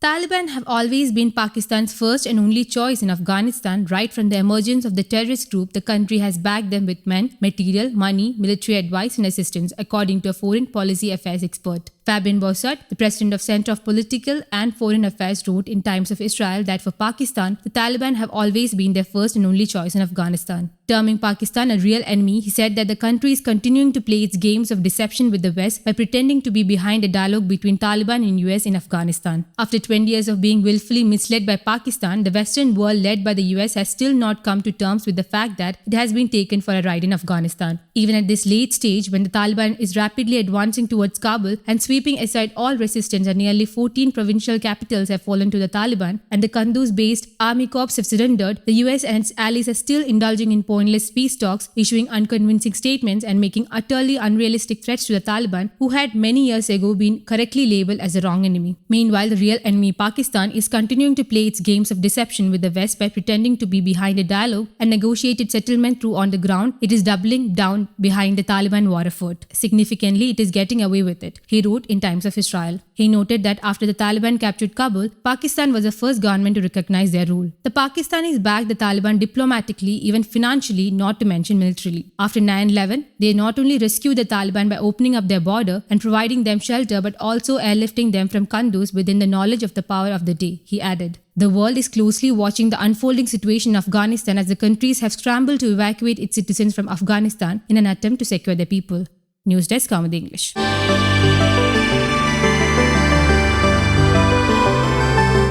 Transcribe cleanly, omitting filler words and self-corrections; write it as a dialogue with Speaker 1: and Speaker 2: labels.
Speaker 1: Taliban have always been Pakistan's first and only choice in Afghanistan. Right from the emergence of the terrorist group, the country has backed them with men, material, money, military advice and assistance, according to a foreign policy affairs expert. Fabian Bossert, the president of Center of Political and Foreign Affairs, wrote in Times of Israel that for Pakistan, the Taliban have always been their first and only choice in Afghanistan. Terming Pakistan a real enemy, he said that the country is continuing to play its games of deception with the West by pretending to be behind a dialogue between Taliban and US in Afghanistan. After 20 years of being willfully misled by Pakistan, the Western world led by the US has still not come to terms with the fact that it has been taken for a ride in Afghanistan. Even at this late stage, when the Taliban is rapidly advancing towards Kabul and sweeping aside all resistance and nearly 14 provincial capitals have fallen to the Taliban and the Kunduz-based army corps have surrendered, the US and its allies are still indulging in pointless peace talks, issuing unconvincing statements and making utterly unrealistic threats to the Taliban, who had many years ago been correctly labeled as the wrong enemy. Meanwhile, the real enemy, Pakistan, is continuing to play its games of deception with the West by pretending to be behind a dialogue and negotiated settlement through on the ground. It is doubling down behind the Taliban war effort. Significantly, it is getting away with it, he wrote in Times of Israel. He noted that after the Taliban captured Kabul, Pakistan was the first government to recognize their rule. The Pakistanis backed the Taliban diplomatically, even financially, not to mention militarily. After 9/11, they not only rescued the Taliban by opening up their border and providing them shelter, but also airlifting them from Kunduz within the knowledge of the power of the day, he added. The world is closely watching the unfolding situation in Afghanistan as the countries have scrambled to evacuate its citizens from Afghanistan in an attempt to secure their people. News Desk, Comedy English.